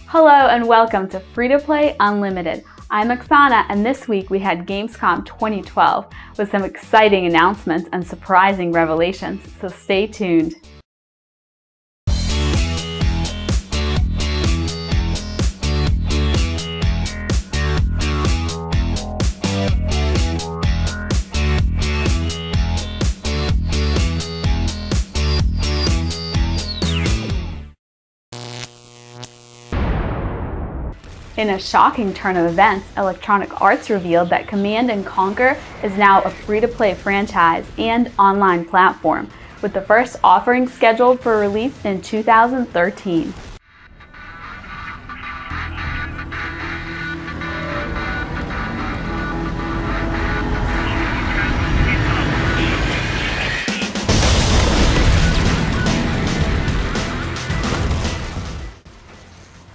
Hello and welcome to Free-to-Play Unlimited. I'm Oksana, and this week we had Gamescom 2012 with some exciting announcements and surprising revelations, so stay tuned. In a shocking turn of events, Electronic Arts revealed that Command & Conquer is now a free-to-play franchise and online platform, with the first offering scheduled for release in 2013.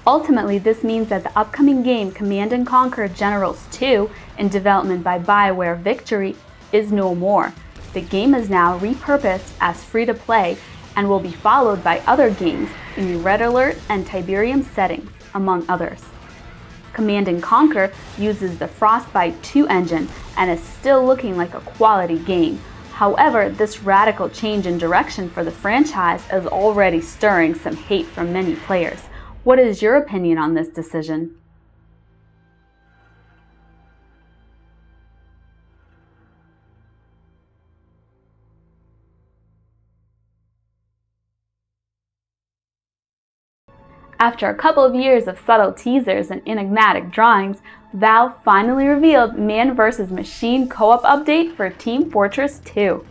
Ultimately, this means that the upcoming game Command & Conquer Generals 2, in development by BioWare Victory, is no more. The game is now repurposed as free-to-play and will be followed by other games in the Red Alert and Tiberium settings, among others. Command & Conquer uses the Frostbite 2 engine and is still looking like a quality game. However, this radical change in direction for the franchise is already stirring some hate from many players. What is your opinion on this decision? After a couple of years of subtle teasers and enigmatic drawings, Valve finally revealed Man vs. Machine co-op update for Team Fortress 2.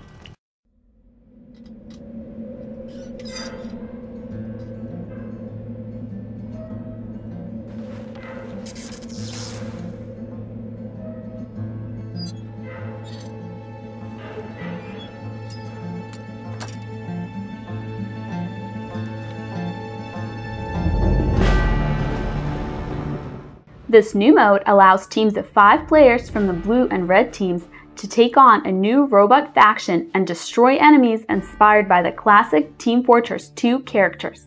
This new mode allows teams of 5 players from the blue and red teams to take on a new robot faction and destroy enemies inspired by the classic Team Fortress 2 characters.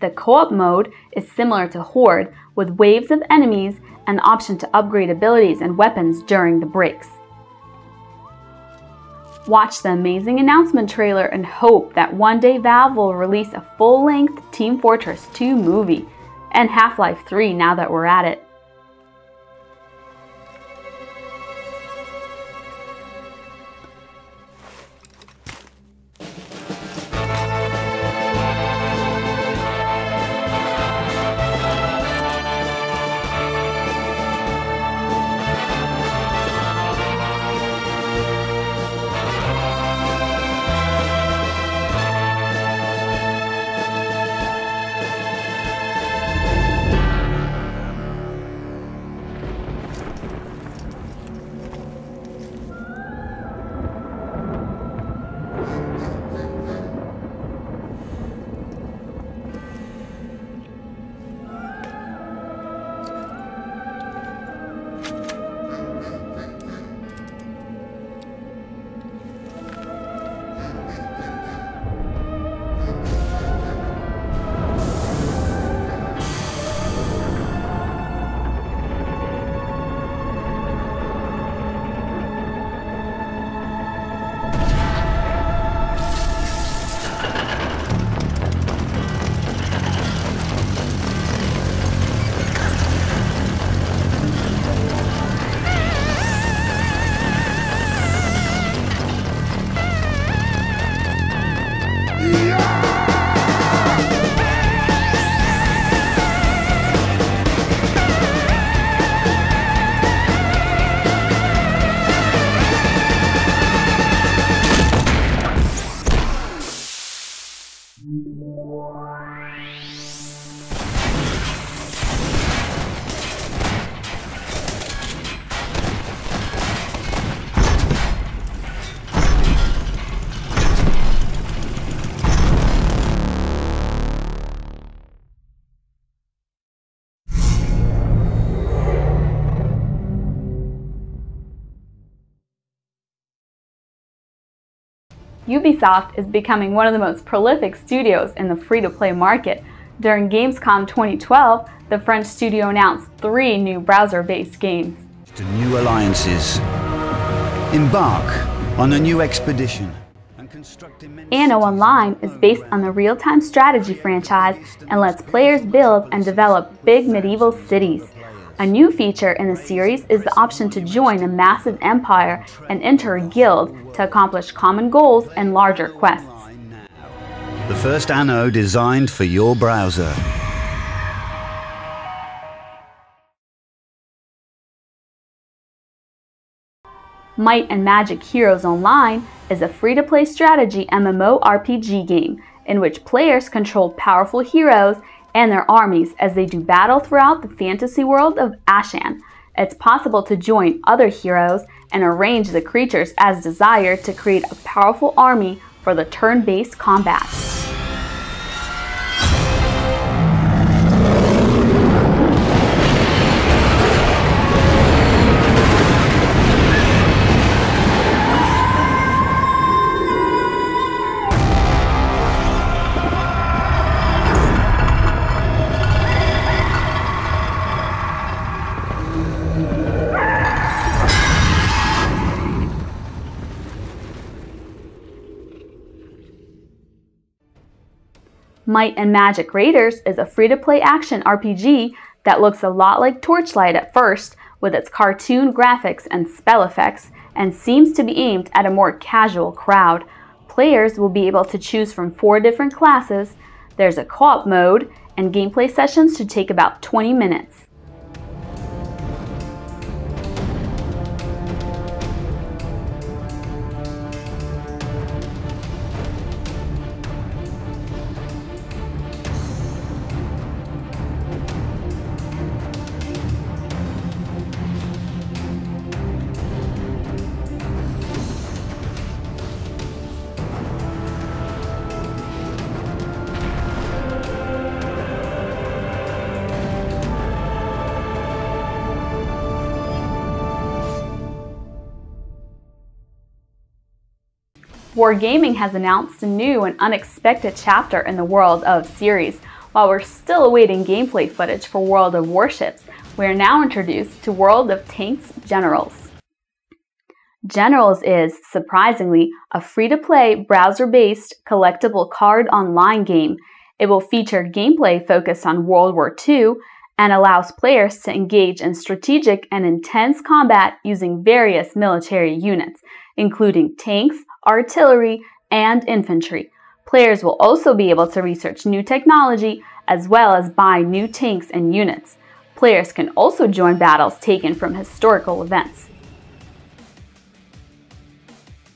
The co-op mode is similar to Horde, with waves of enemies and the option to upgrade abilities and weapons during the breaks. Watch the amazing announcement trailer and hope that one day Valve will release a full-length Team Fortress 2 movie, and Half-Life 3 now that we're at it. Ubisoft is becoming one of the most prolific studios in the free-to-play market. During Gamescom 2012, the French studio announced 3 new browser-based games. To new alliances. Embark on a new expedition. Anno Online is based on the real-time strategy franchise and lets players build and develop big medieval cities. A new feature in the series is the option to join a massive empire and enter a guild to accomplish common goals and larger quests. The first Anno designed for your browser. Might and Magic Heroes Online is a free-to-play strategy MMORPG game in which players control powerful heroes and their armies as they do battle throughout the fantasy world of Ashan. It's possible to join other heroes and arrange the creatures as desired to create a powerful army for the turn-based combat. Might and Magic RaiderZ is a free-to-play action RPG that looks a lot like Torchlight at first, with its cartoon graphics and spell effects, and seems to be aimed at a more casual crowd. Players will be able to choose from 4 different classes. There's a co-op mode, and gameplay sessions should take about 20 minutes. Wargaming has announced a new and unexpected chapter in the World of series. While we're still awaiting gameplay footage for World of Warships, we are now introduced to World of Tanks Generals. Generals is, surprisingly, a free-to-play, browser-based, collectible card online game. It will feature gameplay focused on World War II and allows players to engage in strategic and intense combat using various military units, including tanks, artillery, and infantry. Players will also be able to research new technology as well as buy new tanks and units. Players can also join battles taken from historical events.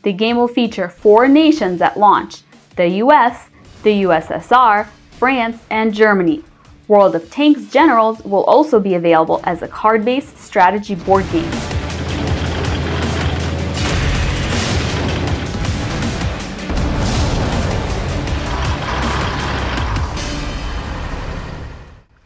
The game will feature 4 nations at launch: the US, the USSR, France, and Germany. World of Tanks Generals will also be available as a card-based strategy board game.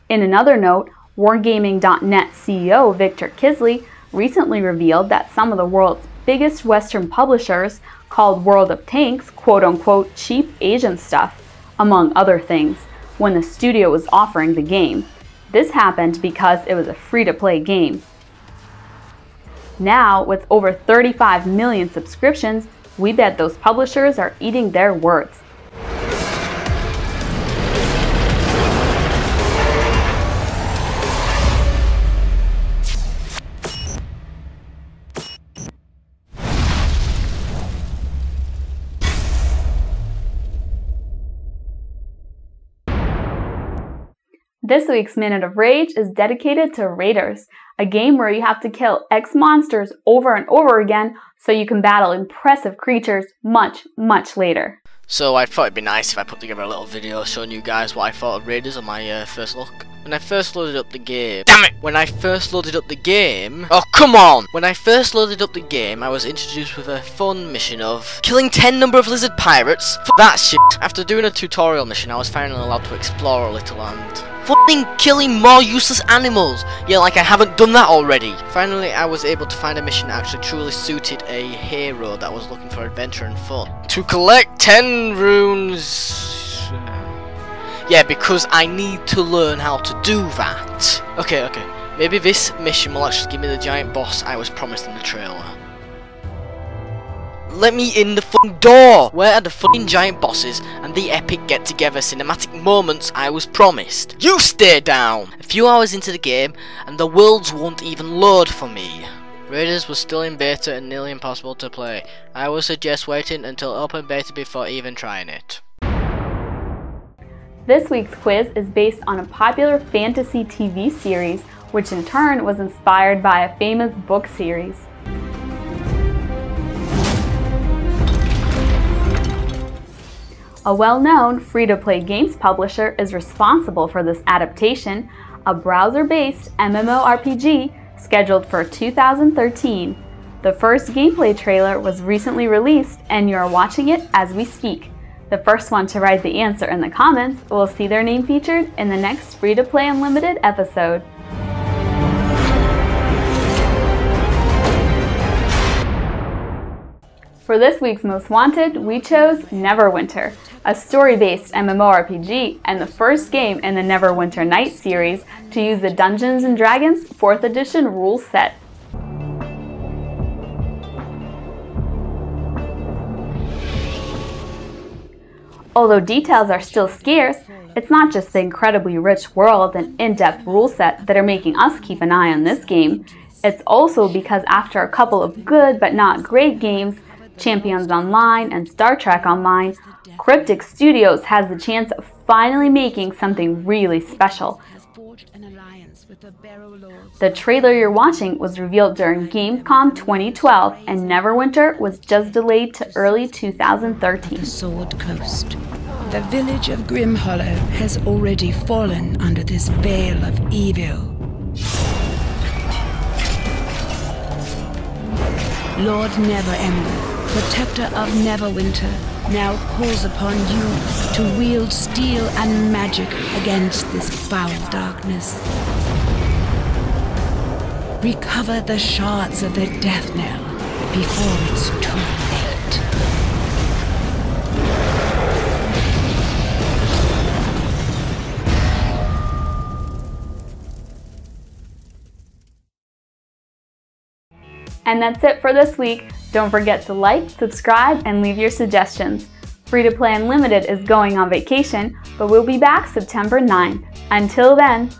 In another note, Wargaming.net CEO Victor Kisley recently revealed that some of the world's biggest Western publishers called World of Tanks quote-unquote cheap Asian stuff, among other things, when the studio was offering the game. This happened because it was a free-to-play game. Now, with over 35 million subscriptions, we bet those publishers are eating their words. This week's Minute of Rage is dedicated to RaiderZ, a game where you have to kill X monsters over and over again so you can battle impressive creatures much, much later. So I thought it'd be nice if I put together a little video showing you guys what I thought of RaiderZ on my first look. When I first loaded up the game... Damn it! When I first loaded up the game... Oh, come on! When I first loaded up the game, I was introduced with a fun mission of killing 10 number of lizard pirates. F that shit! After doing a tutorial mission, I was finally allowed to explore a little and... fucking killing more useless animals! Yeah, like I haven't done that already! Finally, I was able to find a mission that actually truly suited a hero that was looking for adventure and fun. To collect 10 runes... Yeah, because I need to learn how to do that. Okay. Maybe this mission will actually give me the giant boss I was promised in the trailer. Let me in the fucking door! Where are the fucking giant bosses and the epic get-together cinematic moments I was promised? You stay down! A few hours into the game, and the worlds won't even load for me. RaiderZ was still in beta and nearly impossible to play. I would suggest waiting until open beta before even trying it. This week's quiz is based on a popular fantasy TV series, which in turn was inspired by a famous book series. A well-known free-to-play games publisher is responsible for this adaptation, a browser-based MMORPG scheduled for 2013. The first gameplay trailer was recently released and you are watching it as we speak. The first one to write the answer in the comments will see their name featured in the next Free-to-Play Unlimited episode. For this week's Most Wanted, we chose Neverwinter, a story-based MMORPG and the first game in the Neverwinter Night series to use the Dungeons & Dragons 4th edition rule set. Although details are still scarce, it's not just the incredibly rich world and in-depth rule set that are making us keep an eye on this game. It's also because after a couple of good but not great games, Champions Online and Star Trek Online, Cryptic Studios has the chance of finally making something really special. The trailer you're watching was revealed during Gamescom 2012, and Neverwinter was just delayed to early 2013. The Sword Coast. The village of Grimhollow has already fallen under this veil of evil. Lord Neverember, protector of Neverwinter, now calls upon you to wield steel and magic against this foul darkness. Recover the shards of the death knell before it's too late. And that's it for this week. Don't forget to like, subscribe, and leave your suggestions. Free-to-Play Unlimited is going on vacation, but we'll be back September 9th. Until then,